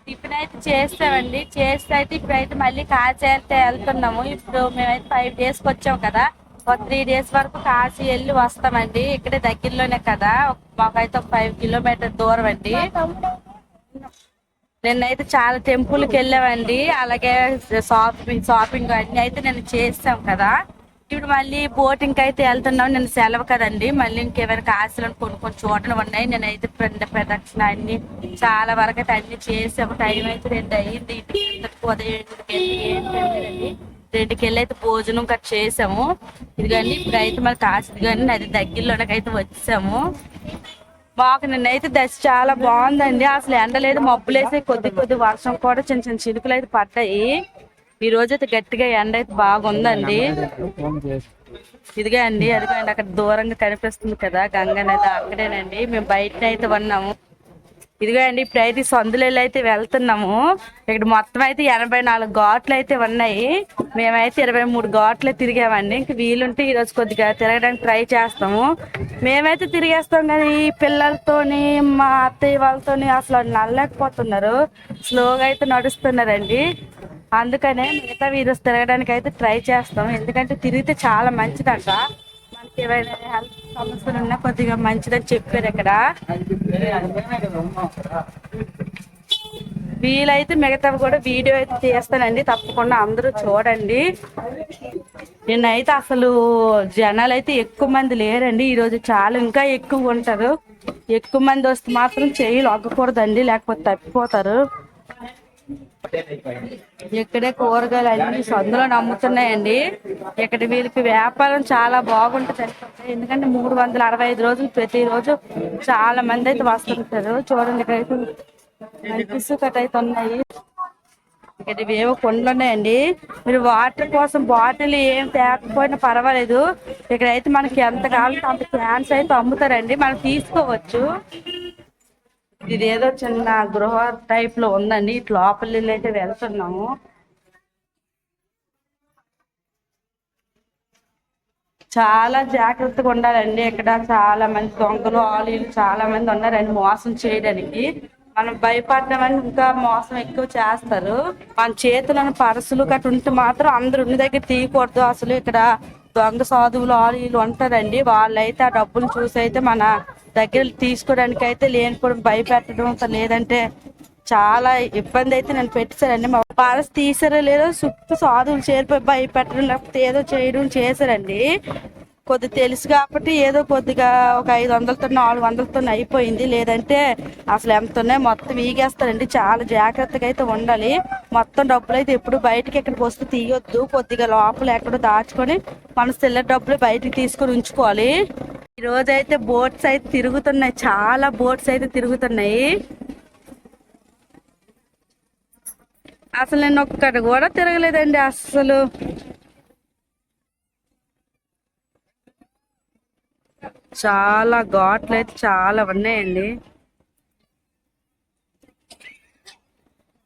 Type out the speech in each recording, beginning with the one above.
Tiffin అయితే చేస్తామండి. చేస్తే అయితే ఇప్పుడైతే మళ్ళీ కాశీ అయితే వెళ్తున్నాము. ఇప్పుడు మేమైతే 5 డేస్కి వచ్చాము కదా, ఒక 3 డేస్ వరకు కాశీ వెళ్ళి వస్తామండి. ఇక్కడే దగ్గరలోనే కదా, మాకైతే ఒక 5 కిలోమీటర్ దూరం అండి. నిన్నైతే చాలా టెంపుల్కి వెళ్ళామండి. అలాగే షాపింగ్ అన్ని అయితే నేను చేస్తాం కదా. ఇప్పుడు మళ్ళీ బోటింగ్ అయితే వెళ్తున్నాం. నేను సెలవు కదండి. మళ్ళీ ఇంకేమైనా కాశీలను కొన్ని చోట్ల ఉన్నాయి. నేనైతే ప్రదక్షిణ అన్ని చాలా వరకు అయితే అన్ని చేసాము. టైం అయితే 2 అయ్యింది. ఉదయం 2కి వెళ్ళి అయితే భోజనం కట్ చేసాము. ఇదిగండి ఇప్పుడు అయితే మళ్ళీ కాశీ కానీ అది దగ్గరలోకి అయితే వచ్చాము. మాకు నిన్నైతే దశ చాలా బాగుందండి. అసలు ఎండలేదు, మబ్బులేసి కొద్ది వర్షం కూడా చిన్న చిన్న చినుకులు అయితే పడ్డాయి. ఈ రోజు అయితే గట్టిగా ఎండ అయితే బాగుందండి. ఇదిగా అండి, అదిగోండి అక్కడ దూరంగా కనిపిస్తుంది కదా గంగ నది, అక్కడేనండి మేము బయట అయితే ఉన్నాము. ఇదిగో అండి ఇప్పుడైతే సందులలో అయితే వెళ్తున్నాము. ఇక్కడ మొత్తం అయితే 84 ఘాట్లు అయితే ఉన్నాయి. మేమైతే 23 ఘాట్లు తిరిగామండి. ఇంక వీలుంటే ఈరోజు కొద్దిగా తిరగడానికి ట్రై చేస్తాము. మేమైతే తిరిగేస్తాం కానీ ఈ పిల్లలతోని మా అత్తయ్య వాళ్ళతోని అసలు నల్లలేకపోతున్నారు. స్లోగా అయితే నడుస్తున్నారండి. అందుకనే మిగతా ఈరోజు తిరగడానికి అయితే ట్రై చేస్తాం. ఎందుకంటే తిరిగితే చాలా మంచిదంట. మనకి ఏమైనా హెల్త్ సమస్యలు ఉన్నా కొద్దిగా మంచిదని చెప్పారు ఇక్కడ. వీలైతే మిగతావి కూడా వీడియో అయితే తీస్తానండి, తప్పకుండా అందరూ చూడండి. నిన్నైతే అసలు జనాలు అయితే ఎక్కువ మంది లేరండి. ఈరోజు చాలా ఇంకా ఎక్కువ ఉంటారు. ఎక్కువ మంది వస్తే మాత్రం చెయ్యిలు అగ్గకూడదండి, లేకపోతే తప్పిపోతారు. ఇక్కడే కూరగాయలు అన్ని సందులో నమ్ముతున్నాయండి. ఇక్కడ వీళ్ళకి వ్యాపారం చాలా బాగుంటుంది. ఎందుకంటే 365 రోజులు ప్రతిరోజు చాలా మంది అయితే వస్తుంటారు. చూడండి ఇక్కడైతే కట్ అయితే ఉన్నాయి. ఇక్కడ ఇవేవో కొండలు ఉన్నాయండి. మీరు వాటర్ కోసం బాటిల్ ఏం తేకపోయినా పర్వాలేదు. ఇక్కడైతే మనకి ఎంత కావాలంటే అంత క్యాన్స్ అయితే అమ్ముతారండి, మనం తీసుకోవచ్చు. ఇదేదో చిన్న గృహ టైప్ లో ఉందండి. ఇటు లోపలి అయితే వెళ్తున్నాము. చాలా జాగ్రత్తగా ఉండాలండి. ఇక్కడ చాలా మంది దొంగలు ఆలీలు చాలా మంది ఉన్నారండి మోసం చేయడానికి. మనం భయపడడం అని ఇంకా మోసం ఎక్కువ చేస్తారు. మన చేతులను పర్సులు గట్రా ఉంటే మాత్రం అందరు ఉన్న దగ్గర తీయకూడదు. అసలు ఇక్కడ దొంగ సాధువులు ఆలీలు ఉంటారండి. వాళ్ళైతే ఆ డబ్బులు చూసి అయితే మన దగ్గర తీసుకోవడానికి అయితే లేనిపోవడం భయపెట్టడం, లేదంటే చాలా ఇబ్బంది అయితే నేను పెట్టారండి. మా పారస్ తీసారో లేదో చుట్టూ సాధువులు చేరిపోయి భయపెట్టడం, లేకపోతే ఏదో చేయడం చేశారండి. కొద్ది తెలుసు కాబట్టి ఏదో కొద్దిగా ఒక 500తో 400తో అయిపోయింది. లేదంటే అసలు ఎంత ఉన్నాయి మొత్తం ఈగేస్తారండి. చాలా జాగ్రత్తగా అయితే ఉండాలి. మొత్తం డబ్బులు అయితే ఎప్పుడు బయటకి ఎక్కడికి వస్తే తీయొద్దు. కొద్దిగా లోపల ఎక్కడో దాచుకొని మన చిల్లర డబ్బులు బయటికి తీసుకొని ఉంచుకోవాలి. ఈ రోజు అయితే బోట్స్ అయితే తిరుగుతున్నాయి. చాలా బోట్స్ అయితే తిరుగుతున్నాయి. అసలు నేను ఒక్కటి కూడా తిరగలేదండి. అసలు చాలా ఘాట్లు అయితే చాలా ఉన్నాయండి.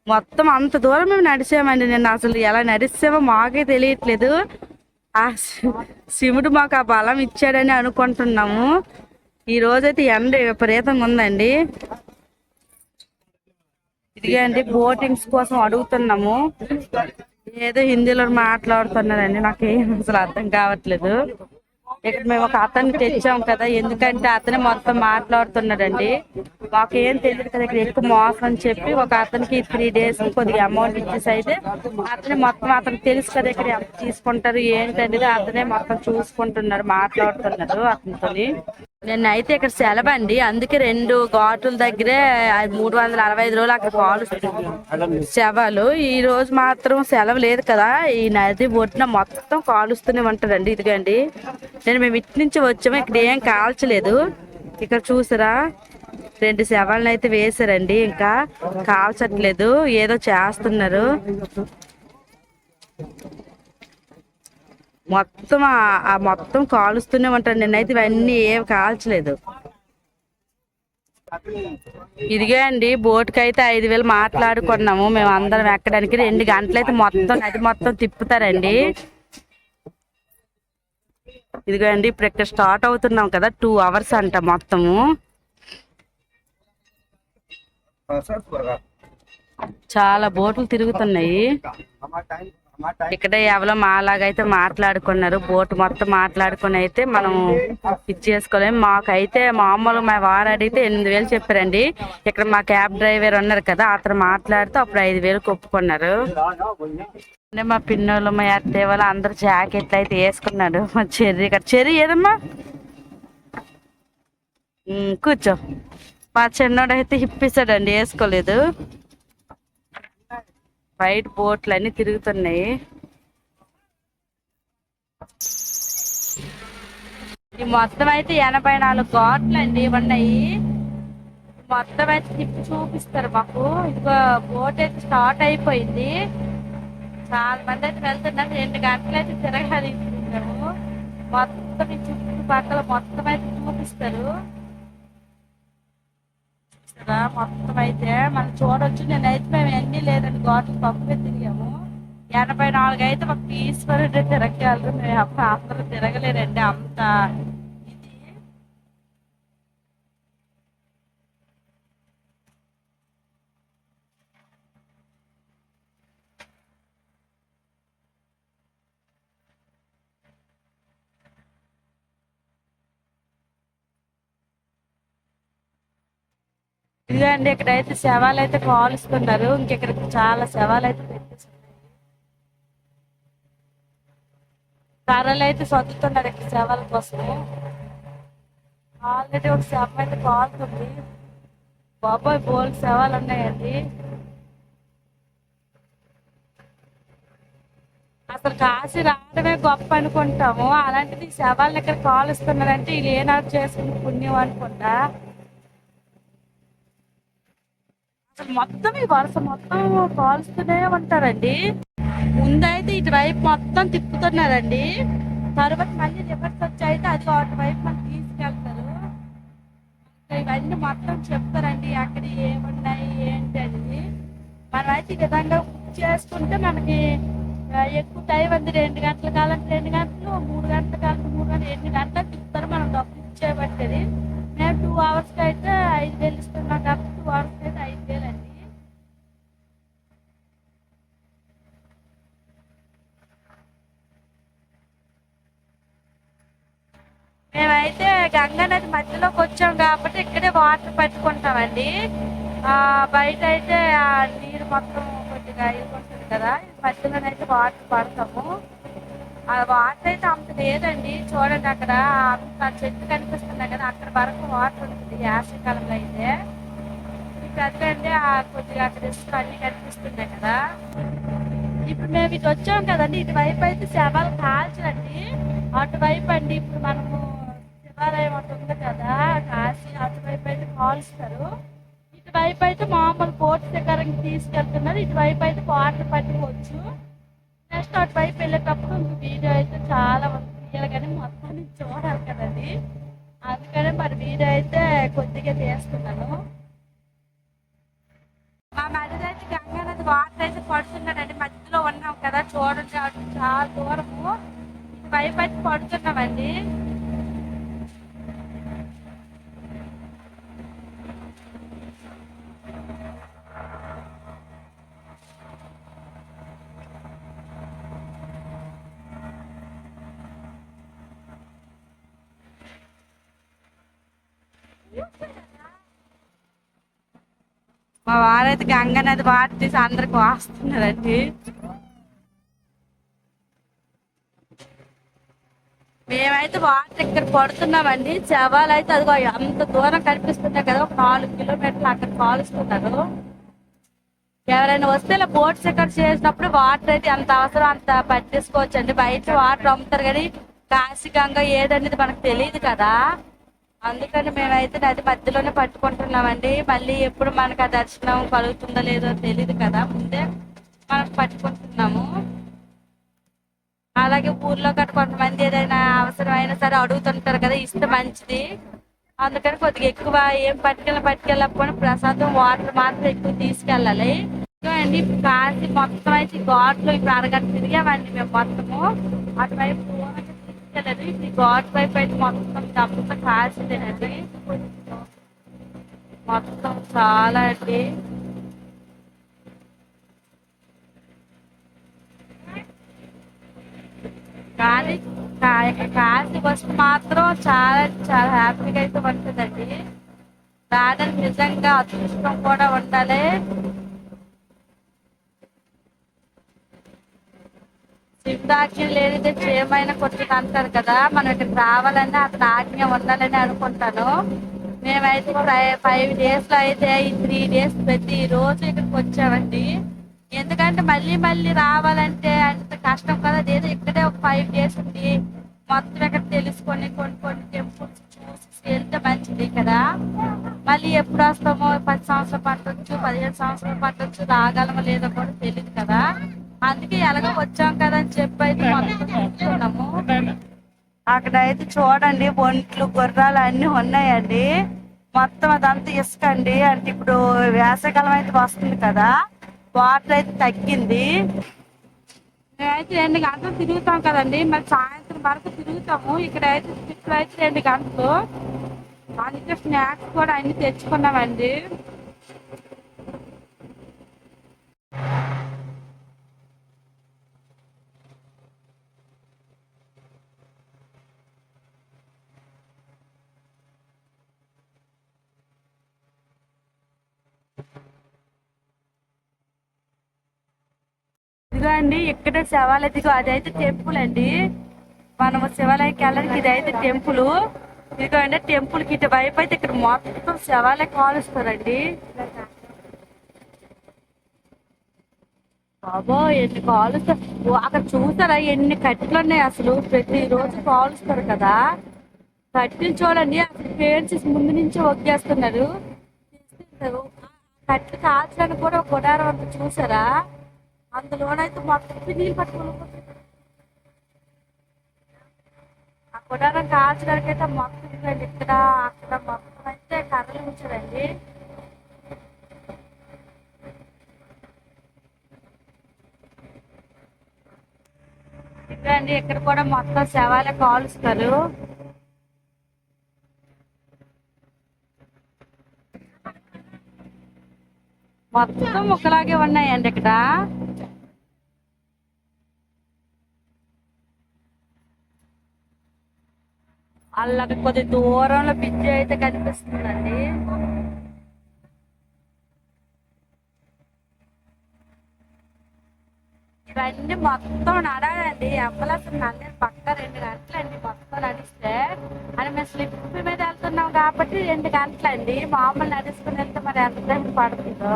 మొత్తం అంత దూరం మేము నడిచామండి. నేను అసలు ఎలా నడిచామో మాకే తెలియట్లేదు. ఆ శివుడు మాకు ఆ బలం ఇచ్చాడని అనుకుంటున్నాము. ఈ రోజైతే ఎండ విపరీతంగా ఉందండి. ఇదిగండి బోటింగ్స్ కోసం అడుగుతున్నాము. ఏదో హిందీలో మాట్లాడుతున్నారండి, నాకేం అసలు అర్థం కావట్లేదు. ఇక్కడ మేము ఒక అతన్ని తెచ్చాం కదా, ఎందుకంటే అతనే మొత్తం మాట్లాడుతున్నాడండి. మాకేం తెలియదు కదా ఇక్కడ ఎక్కువ మోసం అని చెప్పి ఒక అతనికి 3 days కొద్దిగా అమౌంట్ ఇచ్చేసి అయితే అతనే మొత్తం, అతనికి తెలుసు కదా ఇక్కడ ఎంత తీసుకుంటారు ఏంటనేది. అతనే మొత్తం చూసుకుంటున్నారు, మాట్లాడుతున్నారు అతనితోని. నిన్నైతే ఇక్కడ సెలవు అండి, అందుకే 2 ఘాటుల దగ్గరే 365 రోజులు అక్కడ కాలుస్తుంది శవాలు. ఈ రోజు మాత్రం సెలవు లేదు కదా, ఈ నది ఒడ్డున మొత్తం కాలుస్తూనే ఉంటారండి. ఇదిగండి మేము ఇటు నుంచి వచ్చాము, ఇక్కడ ఏం కాల్చలేదు. ఇక్కడ చూసారా 2 శవాలను అయితే వేసారండి, ఇంకా కాల్చట్లేదు, ఏదో చేస్తున్నారు. మొత్తం మొత్తం కాలుస్తూనే ఉంటారు. నిన్నైతే ఇవన్నీ ఏం కాల్చలేదు. ఇదిగే అండి బోట్కి అయితే 5,000 మాట్లాడుకున్నాము మేము అందరం ఎక్కడానికి. 2 గంటలైతే మొత్తం నది మొత్తం తిప్పుతారండి. ఇదిగో అండి ఇప్పుడు ఇక్కడ స్టార్ట్ అవుతున్నాం కదా, 2 hours అంట మొత్తము. చాలా బోట్లు తిరుగుతున్నాయి. ఇక్కడ ఎవరో మాలాగైతే మాట్లాడుకున్నారు. బోట్ మొత్తం మాట్లాడుకుని అయితే మనం ఇచ్చేసుకోలేము. మాకైతే మామూలుగా మా వారు అడిగితే 8,000 చెప్పారండి. ఇక్కడ మా క్యాబ్ డ్రైవర్ ఉన్నారు కదా, అతను మాట్లాడితే అప్పుడు 5,000 ఒప్పుకున్నారు. అంటే మా పిన్నోళ్ళు మా అత్తయ్య వాళ్ళు అందరు జాకెట్లు అయితే వేసుకున్నారు. మా చెర్రీ ఇక్కడ చెర్రీ ఏదమ్మా కూర్చో. మా చిన్నోడు అయితే హిప్పిస్తాడండి, వేసుకోలేదు. వైట్ బోట్లు అన్ని తిరుగుతున్నాయి. ఈ మొత్తం అయితే 84 ఘాట్లు అండి ఉన్నాయి. మొత్తం అయితే తిప్పి చూపిస్తారు మాకు. ఇంకా బోట్ అయితే స్టార్ట్ అయిపోయింది. చాలా మంది అయితే వెళ్తున్నారు. 2 గంటలు అయితే తిరగాలి. మొత్తం ఈ చుట్టుపక్కల మొత్తం అయితే చూపిస్తారు. మొత్తం అయితే మనం చూడొచ్చు. నేనైతే మేము ఎన్ని లేదండి ఘాట్లు తక్కువే తిరిగాము. 84 అయితే మాకు పీస్ఫుల్ తిరగలరు. మేము అప్పుడు అందరూ తిరగలేరండి అంత ఇది. ఇదిగండి ఇక్కడైతే శవాలు అయితే కాలుస్తున్నారు. ఇంకెక్కడ చాలా శవాలు అయితే పెట్టేస్తున్నారు. కర్రలు అయితే సర్దుతున్నారు ఇక్కడ శవాల కోసము. ఆల్రెడీ ఒక శవం అయితే కాలుతుంది. బాబాయ్ బోల్ శవాలు ఉన్నాయండి. అసలు కాశీ రావడమే గొప్ప అనుకుంటాము. అలాంటిది శవాలను ఇక్కడ కాలుస్తున్నారంటే వీళ్ళు ఏనాడు చేసుకుని పుణ్యం అనుకుంటా. అసలు మొత్తం ఈ వరుస మొత్తం కాలుస్తూనే ఉంటారండి. ముందైతే ఇటువైపు మొత్తం తిప్పుతున్నారండి. తర్వాత మళ్ళీ రివర్స్ వచ్చి అయితే అది అటువైపు మనం తీసుకెళ్తారు. ఇవన్నీ మొత్తం చెప్తారండి అక్కడ ఏమున్నాయి ఏంటి అనేది. మనం అయితే ఈ విధంగా బుక్ చేసుకుంటే మనకి ఎక్కువ టైం అంది. 2 గంటల కాలంటే 2 గంటలు, 3 గంటల కాలంటే 3 గంటలు, 8 గంటలకు తిప్పుతారు. మనం డబ్బులు ఇచ్చేబట్టేది. మేము 2 అవర్స్కి అయితే 5,000 ఇస్తున్నాం కాబట్టి 2 అవర్స్కి అయితే 5,000 అండి. మేమైతే గంగా నది మధ్యలోకి వచ్చాం కాబట్టి ఇక్కడే వాటర్ పట్టుకుంటామండి. బయట అయితే ఆ నీరు మొత్తం కొద్దిగా ఇరుకుంటుంది కదా, మధ్యలోనైతే వాటర్ పడతాము. ఆ వాటర్ అయితే అంత లేదండి. చూడండి అక్కడ అంత చెట్టు కనిపిస్తున్నాయి కదా, అక్కడ వరకు వాటర్ ఉంటుంది యాసకాలంలో అయితే. ఇప్పుడు అదండి కొద్దిగా అక్కడ ఇసుక అన్ని కనిపిస్తున్నాయి కదా. ఇప్పుడు మేము ఇటు వచ్చాం కదండి, ఇటువైపు అయితే శవాలు కాల్చండి. అటువైపు అండి ఇప్పుడు మనము శివాలయం అటు ఉంది కదా కాశీ, అటువైపు అయితే కాల్స్తారు. ఇటువైపు అయితే మామూలు బోట్ శిఖరంకి తీసుకెళ్తున్నారు. ఇటువైపు అయితే వాటర్ పట్టుకోవచ్చు. నెక్స్ట్ అటువైపు వెళ్ళేటప్పుడు వీడియో అయితే చాలా మంది తీయాలి కానీ మొత్తం చూడాలి కదండి. అందుకనే మరి వీడియో అయితే కొద్దిగా తీస్తున్నాను. మా మధ్యలో అయితే గంగా నది వాటర్ అయితే పడుతున్నాడండి. మధ్యలో ఉన్నాం కదా చూడండి, అటు చాలా దూరము ఇటువైపు అయితే పడుతున్నామండి. మా వారైతే గంగా నది వాటర్ తీసి అందరికి వాస్తున్నారండి. మేమైతే వాటర్ ఇక్కడ పడుతున్నామండి. శవాలు అయితే అదిగో అంత దూరం కనిపిస్తున్నాయి కదా, ఒక 4 కిలోమీటర్లు అక్కడ కాలుస్తున్నారు. ఎవరైనా వస్తే ఇలా బోట్స్ ఇక్కడ చేసినప్పుడు వాటర్ అయితే ఎంత అవసరం అంత పట్టేసుకోవచ్చు అండి. బయట వాటర్ అమ్ముతారు కానీ కాశీ గంగా ఏదనేది మనకు తెలియదు కదా. అందుకని మేమైతే నది మధ్యలోనే పట్టుకుంటున్నామండి. మళ్ళీ ఎప్పుడు మనకు ఆ దర్శనం కలుగుతుందో లేదో తెలియదు కదా, ముందే మనం పట్టుకుంటున్నాము. అలాగే ఊర్లో గట్రా కొంతమంది ఏదైనా అవసరం అయినా సరే అడుగుతుంటారు కదా, ఇస్తే మంచిది. అందుకని కొద్దిగా ఎక్కువ ఏం పట్టుకెళ్ళకపోయినా ప్రసాదం వాటర్ మాత్రం ఎక్కువ తీసుకెళ్ళాలి. అండి కాశీ మొత్తం అయితే ఘాట్లో ఇప్పుడు అరగంట తిరిగామండి మేము మొత్తము. అటువైపు తీసుకెళ్ళదు. ఇప్పుడు ఘాట్ వైపు అయితే మొత్తం డబ్బుతో కాసిందేనండి. మొత్తం చాలా అండి. కాశీ వస్తే మాత్రం చాలా చాలా హ్యాపీగా అయితే ఉంటుందండి. రావడానికి నిజంగా అదృష్టం కూడా ఉండాలి. శివుడాజ్ఞ లేనిదే క్షేమైన కొట్టింది అంటారు కదా, మనం ఇక్కడ రావాలని అతని ఆజ్ఞ ఉండాలని అనుకుంటాను. మేమైతే 5 days లో అయితే ఈ 3 days ప్రతి రోజు ఇక్కడికి వచ్చామండి. ఎందుకంటే మళ్ళీ మళ్ళీ రావాలంటే అంత కష్టం కదా. లేదు ఇక్కడే ఒక 5 days ఉండి మొత్తం ఇక్కడ తెలుసుకొని కొన్ని కొన్ని టెంపుల్స్ చూసి వెళ్తే మంచిది కదా. మళ్ళీ ఎప్పుడు వస్తామో 10 సంవత్సరాలు పట్టొచ్చు, 15 సంవత్సరాలు పట్టొచ్చు, రాగలమో లేదో కూడా తెలియదు కదా. అందుకే ఎలాగో వచ్చాం కదా అని చెప్పి అయితే మొత్తం చూస్తున్నాము. అక్కడ అయితే చూడండి ఒంట్లు గుర్రాలు అన్ని ఉన్నాయండి. మొత్తం అదంతా ఇసుక అండి. అంటే ఇప్పుడు వేసవికాలం అయితే వస్తుంది కదా, వాటర్ అయితే తగ్గింది. మేమైతే 2 గంటలు తిరుగుతాం కదండి, మరి సాయంత్రం వరకు తిరుగుతాము. ఇక్కడ అయితే ఇప్పుడు అయితే 2 గంటలు. అందుకే స్నాక్స్ కూడా అన్ని తెచ్చుకున్నామండి. ఇదిగో అండి ఇక్కడ శివాలయం, ఇదిగో అదైతే టెంపుల్ అండి. మనము శివాలయంకి వెళ్ళడానికి ఇదైతే టెంపుల్. ఇదిగో అండి టెంపుల్ కి ఇటు వైపు అయితే ఇక్కడ మొత్తం శివాలయం కాలుస్తారండి. బాబో ఎన్ని కాలుస్తారు! అక్కడ చూసారా ఎన్ని కట్టెలు ఉన్నాయి అసలు. ప్రతిరోజు కాలుస్తారు కదా. కట్టెలు చూడండి అసలు పేర్చేసి ముందు నుంచి ఒగ్గేస్తున్నారు. కట్టెలు కాల్చడానికి కూడా ఒక గుడారం అంతా చూసారా. అందులోనైతే మొత్తం నీళ్ళు పట్టుకుని ఆ గుడారం కాల్చడానికి అయితే మొత్తం ఇవ్వండి. ఇక్కడ అక్కడ మొత్తం అయితే కర్రలు ఉంచారండి. ఇవ్వండి ఇక్కడ కూడా మొత్తం శవాలే కాలుస్తారు. మొత్తం ఒకలాగే ఉన్నాయండి ఇక్కడ. వాళ్ళకి కొద్ది దూరంలో బ్రిడ్జ్ అయితే కనిపిస్తుందండి. ఇవన్నీ మొత్తం నడాలండి. అసలు నన్ను పక్క 2 గంటలండి మొత్తం నడిస్తే. అని మేము స్లిప్ మీద వెళ్తున్నాం కాబట్టి 2 గంటలండి. మామూలు నడుచుకుని వెళ్తే మరి ఎంత టైం పడుతుందో.